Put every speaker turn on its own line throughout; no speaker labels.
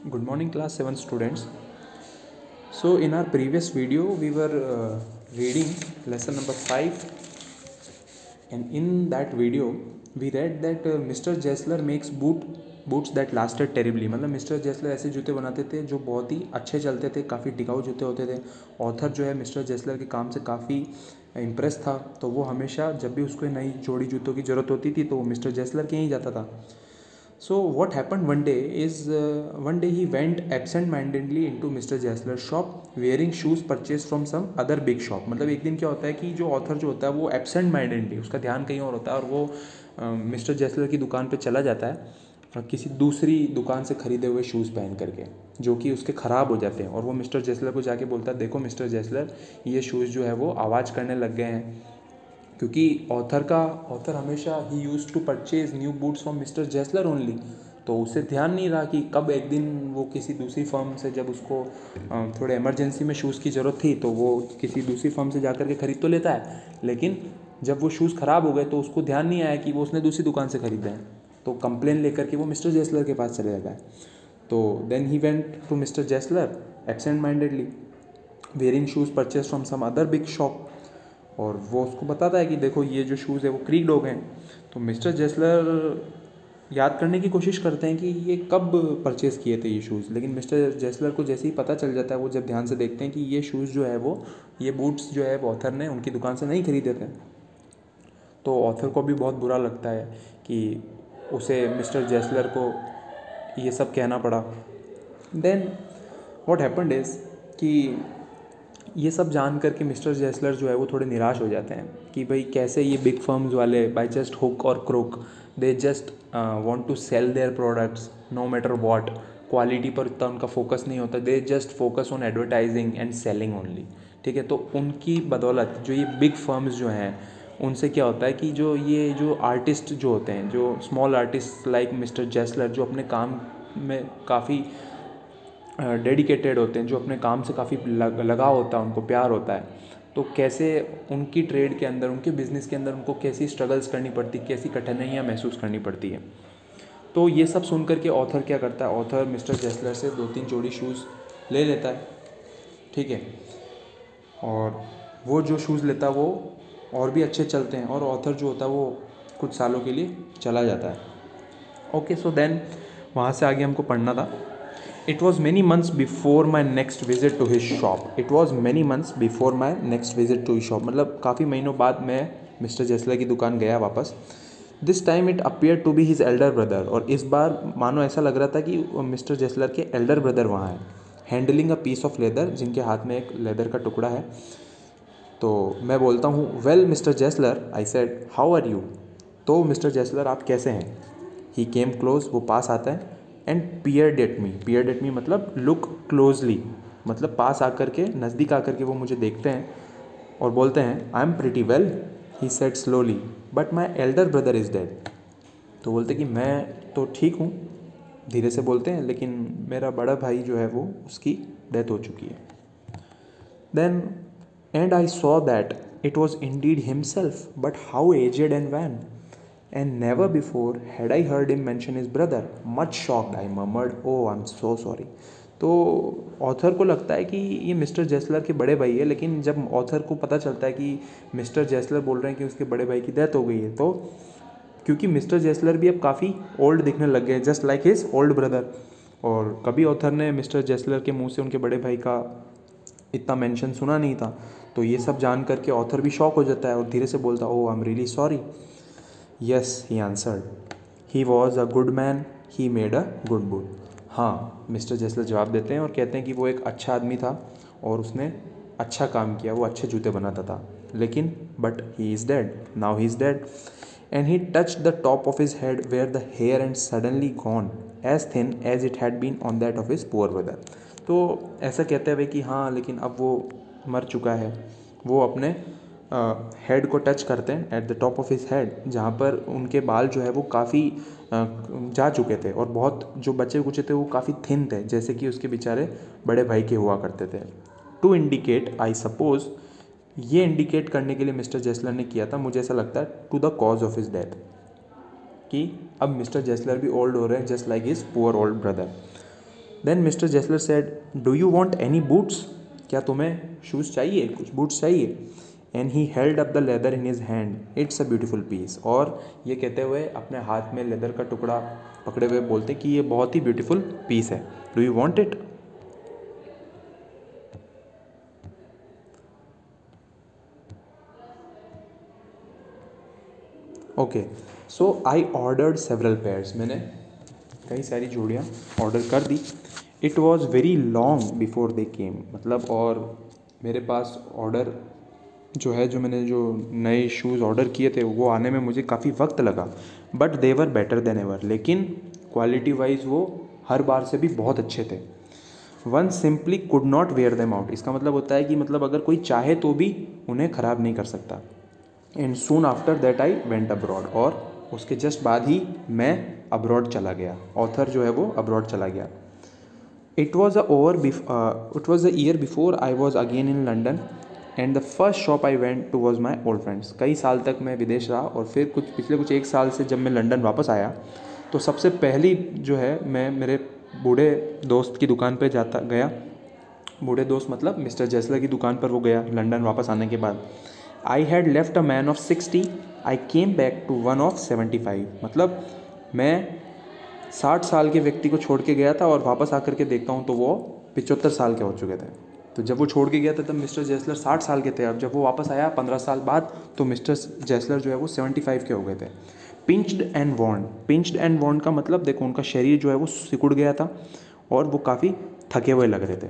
Good morning, class 7 students. So, in our previous video, we were reading lesson number 5, and in that video, we read that Mr. Jessler makes boots that lasted terribly. मतलब mister जेसलर ऐसे जूते बनाते थे जो बहुत ही अच्छे चलते थे, काफ़ी टिकाऊ जूते होते थे. ऑथर जो है मिस्टर जेसलर के काम से काफ़ी इम्प्रेस था, तो वो हमेशा जब भी उसको नई जोड़ी जूतों की ज़रूरत होती थी तो वो मिस्टर जेसलर के यहीं जाता था. So what happened one day is one day he went absent-mindedly into Mr. Jessler's shop wearing shoes purchased from some other big shop. मतलब एक दिन क्या होता है कि जो ऑथर जो होता है वो absent-mindedly, उसका ध्यान कहीं और होता है और वो मिस्टर जेसलर की दुकान पे चला जाता है और किसी दूसरी दुकान से ख़रीदे हुए शूज़ पहन करके जो कि उसके ख़राब हो जाते हैं. और वो मिस्टर जेसलर को जाके बोलता है, देखो मिस्टर जेसलर, ये शूज़ जो है वो आवाज़ करने लग गए हैं. क्योंकि ऑथर हमेशा ही use to purchase new boots from mister Gessler only. तो उसे ध्यान नहीं रहा कि कब एक दिन वो किसी दूसरी फर्म से, जब उसको थोड़े इमरजेंसी में शूज़ की ज़रूरत थी तो वो किसी दूसरी फर्म से जा कर के ख़रीद तो लेता है, लेकिन जब वो शूज़ ख़राब हो गए तो उसको ध्यान नहीं आया कि वो उसने दूसरी दुकान से ख़रीदे हैं. तो कंप्लेन लेकर के वो मिस्टर जेसलर के पास चले जाता है. तो then he went to mister Gessler absent mindedly wearing shoes purchase from some other big shop. और वो उसको बताता है कि देखो ये जो शूज़ है वो क्रीक्ड हो गए हैं. तो मिस्टर जेसलर याद करने की कोशिश करते हैं कि ये कब परचेज़ किए थे ये शूज़, लेकिन मिस्टर जेसलर को जैसे ही पता चल जाता है, वो जब ध्यान से देखते हैं कि ये शूज़ जो है वो, ये बूट्स जो है वो ऑथर ने उनकी दुकान से नहीं खरीदे थे. तो ऑथर को भी बहुत बुरा लगता है कि उसे मिस्टर जेसलर को ये सब कहना पड़ा. देन व्हाट हैपेंड इज़ कि ये सब जान करके मिस्टर जेसलर जो है वो थोड़े निराश हो जाते हैं कि भाई कैसे ये बिग फर्म्स वाले बाय जस्ट हुक और crook they just want to sell their products no matter what. Quality पर इतना उनका फोकस नहीं होता, they just focus on advertising and selling only. ठीक है, तो उनकी बदौलत जो ये बिग फर्म्स जो हैं उनसे क्या होता है कि जो आर्टिस्ट जो होते हैं, जो स्मॉल आर्टिस्ट लाइक मिस्टर जेसलर, जो अपने काम में काफ़ी डेडिकेटेड होते हैं, जो अपने काम से काफ़ी लगाव होता है, उनको प्यार होता है, तो कैसे उनकी ट्रेड के अंदर, उनके बिज़नेस के अंदर उनको कैसी स्ट्रगल्स करनी पड़ती, कैसी कठिनाइयाँ महसूस करनी पड़ती है. तो ये सब सुन करके ऑथर क्या करता है, ऑथर मिस्टर जेसलर से 2-3 जोड़ी शूज़ ले लेता है. ठीक है, और वो जो शूज़ लेता है वो और भी अच्छे चलते हैं और ऑथर जो होता है वो कुछ सालों के लिए चला जाता है. ओके, सो देन वहाँ से आगे हमको पढ़ना था. It was many months before my next visit to his shop. It was many months before my next visit to his shop. मतलब काफ़ी महीनों बाद मैं मिस्टर जेसलर की दुकान गया वापस. This time it appeared to be his elder brother. और इस बार मानो ऐसा लग रहा था कि मिस्टर जेसलर के एल्डर ब्रदर वहाँ हैं, handling a piece of leather, जिनके हाथ में एक लेदर का टुकड़ा है. तो मैं बोलता हूँ, well mister Gessler, I said, how are you. तो मिस्टर जेसलर आप कैसे हैं. ही केम क्लोज, वो पास आता है, एंड पियर्ड एट मी मतलब लुक क्लोजली, मतलब पास आकर के, नज़दीक आकर के वो मुझे देखते हैं और बोलते हैं, I am pretty well, he said slowly, but my elder brother is dead. तो बोलते कि मैं तो ठीक हूँ, धीरे से बोलते हैं, लेकिन मेरा बड़ा भाई जो है वो, उसकी डेथ हो चुकी है. Then and I saw that it was indeed himself, but how aged and wan. And never before had I heard him mention his brother. Much shocked, I murmured, "Oh, I'm so sorry." तो author को लगता है कि ये mister जेसलर के बड़े भाई है, लेकिन जब ऑथर को पता चलता है कि मिस्टर जेसलर बोल रहे हैं कि उसके बड़े भाई की डेथ हो गई है, तो क्योंकि मिस्टर जेसलर भी अब काफ़ी ओल्ड दिखने लग गए, just like his old brother, और कभी ऑथर ने मिस्टर जेसलर के मुंह से उनके बड़े भाई का इतना मेंशन सुना नहीं था. तो ये सब जान करके ऑथर भी शॉक हो जाता है और धीरे से बोलता, "oh, I am really sorry." Yes, he answered. He was a good man. He made a good boot. हाँ, मिस्टर जेसलर जवाब देते हैं और कहते हैं कि वो एक अच्छा आदमी था और उसने अच्छा काम किया, वो अच्छे जूते बनाता था, लेकिन but he is dead, now he is dead. And he touch the top of his head where the hair and suddenly gone as thin as it had been on that of his poor brother. तो ऐसा कहते हुए कि हाँ, लेकिन अब वो मर चुका है. वो अपने हेड को टच करते हैं at the top of his head, जहाँ पर उनके बाल जो है वो काफ़ी जा चुके थे और बहुत जो बचे कुचे थे वो काफ़ी थिन थे, जैसे कि उसके बेचारे बड़े भाई के हुआ करते थे. टू इंडिकेट, आई सपोज, ये इंडिकेट करने के लिए मिस्टर जेसलर ने किया था, मुझे ऐसा लगता है, to the cause of his death, कि अब मिस्टर जेसलर भी ओल्ड हो रहे हैं just like his poor old brother. Then mister Gessler said, do you want any boots? क्या तुम्हें शूज़ चाहिए, कुछ बूट्स चाहिए? And he held up the leather in his hand, it's a beautiful piece. और ये कहते हुए अपने हाथ में लेदर का टुकड़ा पकड़े हुए बोलते कि ये बहुत ही ब्यूटीफुल पीस है, do you want it? Okay, so I ordered several pairs, मैंने कई सारी जोड़ियाँ ऑर्डर कर दी। It was very long before they came, मतलब और मेरे पास ऑर्डर जो मैंने जो नए शूज़ ऑर्डर किए थे वो आने में मुझे काफ़ी वक्त लगा। But they were better than ever, लेकिन क्वालिटी वाइज वो हर बार से भी बहुत अच्छे थे। One simply could not wear them out, इसका मतलब होता है कि मतलब अगर कोई चाहे तो भी उन्हें ख़राब नहीं कर सकता। And soon after that I went abroad, और उसके जस्ट बाद ही मैं अब्रॉड चला गया। ऑथर जो है वो अब्रॉड चला गया। It was a year before I was again in London and the first shop I went to was my old friends. कई साल तक मैं विदेश रहा और फिर पिछले कुछ एक साल से जब मैं लंदन वापस आया तो सबसे पहली जो है मैं मेरे बूढ़े दोस्त की दुकान पे जाता गया। बूढ़े दोस्त मतलब मिस्टर जेसलर की दुकान पर वो गया लंदन वापस आने के बाद। I had left a man of 60, I came back to one of 75, मतलब मैं 60 साल के व्यक्ति को छोड़ के गया था और वापस आकर के देखता हूँ तो वो 75 साल के हो चुके थे। तो जब वो छोड़ के गया था तब मिस्टर जेसलर 60 साल के थे, अब जब वो वापस आया 15 साल बाद तो मिस्टर जेसलर जो है वो 75 के हो गए थे। पिंच्ड एंड वॉन्ड का मतलब देखो उनका शरीर जो है वो सिकुड़ गया था और वो काफ़ी थके हुए लग रहे थे।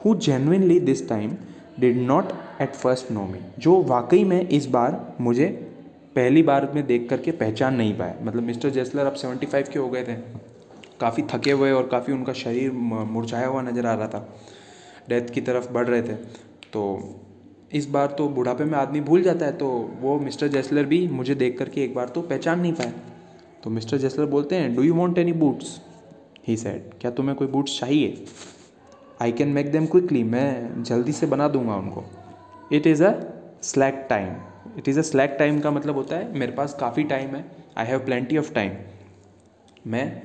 Who genuinely this time did not at first know me, जो वाकई में इस बार मुझे पहली बार में देख करके पहचान नहीं पाए। मतलब मिस्टर जेसलर अब 75 के हो गए थे, काफ़ी थके हुए और काफ़ी उनका शरीर मुरझाया हुआ नज़र आ रहा था, डेथ की तरफ बढ़ रहे थे। तो इस बार तो बुढ़ापे में आदमी भूल जाता है, तो वो मिस्टर जेसलर भी मुझे देख करके एक बार तो पहचान नहीं पाए। तो मिस्टर जेसलर बोलते हैं, do you want any boots? He said, क्या तुम्हें कोई बूट्स चाहिए? I can make them quickly, मैं जल्दी से बना दूंगा उनको। It is a slack time, it is a slack time का मतलब होता है मेरे पास काफ़ी टाइम है, I have plenty of time, मैं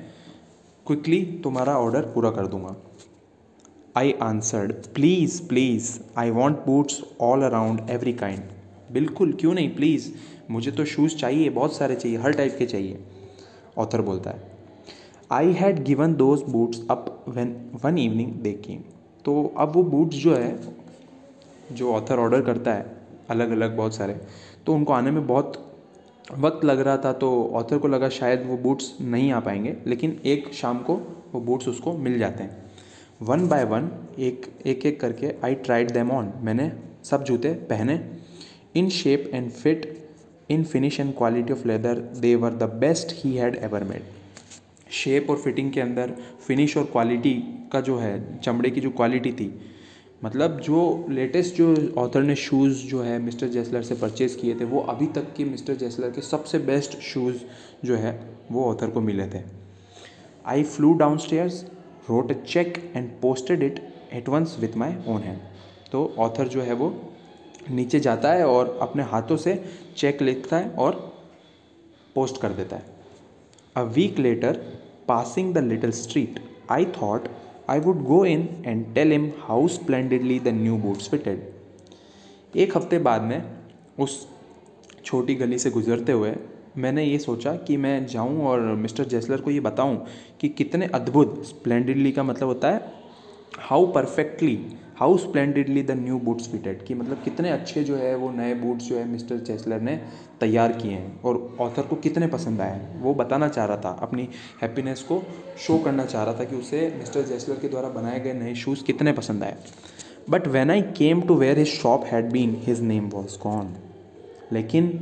क्विकली तुम्हारा ऑर्डर पूरा कर दूंगा। I answered, please please, I want boots all around every kind. बिल्कुल, क्यों नहीं, प्लीज़, मुझे तो शूज़ चाहिए, बहुत सारे चाहिए, हर टाइप के चाहिए। ऑथर बोलता है, I had given those boots up when one evening they came. तो अब वो बूट्स जो है जो ऑथर ऑर्डर करता है अलग अलग बहुत सारे, तो उनको आने में बहुत वक्त लग रहा था। तो ऑथर को लगा शायद वो बूट्स नहीं आ पाएंगे, लेकिन एक शाम को वो बूट्स उसको मिल जाते हैं। वन बाय वन, एक करके, आई ट्राइड देम ऑन, मैंने सब जूते पहने। In shape and fit, in finish and quality of leather, they were the best he had ever made. Shape और फिटिंग के अंदर, फिनिश और क्वालिटी का जो है, चमड़े की जो क्वालिटी थी, मतलब जो लेटेस्ट जो ऑथर ने शूज़ जो है मिस्टर जेसलर से परचेज़ किए थे वो अभी तक के मिस्टर जेसलर के सबसे बेस्ट शूज़ जो है वो ऑथर को मिले थे। I flew downstairs, wrote a cheque and posted it at once with my own hand. तो ऑथर जो है वो नीचे जाता है और अपने हाथों से चेक लिखता है और पोस्ट कर देता है। A week later, passing the little street, I thought I would go in and tell him how splendidly the new boots fitted. एक हफ्ते बाद में उस छोटी गली से गुजरते हुए मैंने ये सोचा कि मैं जाऊं और मिस्टर जेसलर को ये बताऊं कि कितने अद्भुत, स्प्लेंडिडली का मतलब होता है how splendidly the new boots fitted, कि मतलब कितने अच्छे जो है वो नए बूट्स जो है मिस्टर जेसलर ने तैयार किए हैं और ऑथर को कितने पसंद आए हैं। वो बताना चाह रहा था, अपनी हैप्पीनेस को शो करना चाह रहा था कि उसे मिस्टर जेसलर के द्वारा बनाए गए नए शूज़ कितने पसंद आए। But when I came to where his shop had been, his name was gone. लेकिन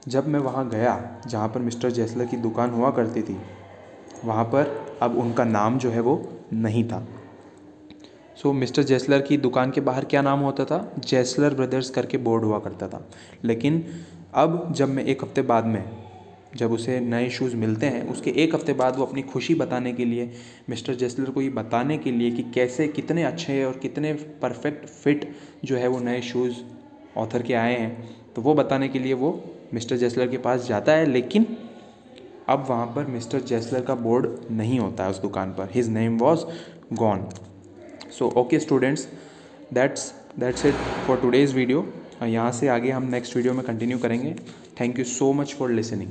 जब मैं वहाँ गया जहाँ पर मिस्टर जेसलर की दुकान हुआ करती थी, वहाँ पर अब उनका नाम जो है वो नहीं था। सो मिस्टर जेसलर की दुकान के बाहर क्या नाम होता था, जेसलर ब्रदर्स करके बोर्ड हुआ करता था। लेकिन अब जब मैं एक हफ्ते बाद में जब उसे नए शूज़ मिलते हैं, उसके एक हफ्ते बाद वो अपनी खुशी बताने के लिए, मिस्टर जेसलर को ये बताने के लिए कि कैसे कितने अच्छे और कितने परफेक्ट फिट जो है वो नए शूज़ ऑथर के आए हैं, तो वो बताने के लिए वो मिस्टर जेसलर के पास जाता है। लेकिन अब वहाँ पर मिस्टर जेसलर का बोर्ड नहीं होता है उस दुकान पर. His name was gone. So okay students, that's it for today's video. यहाँ से आगे हम नेक्स्ट वीडियो में कंटिन्यू करेंगे. Thank you so much for listening.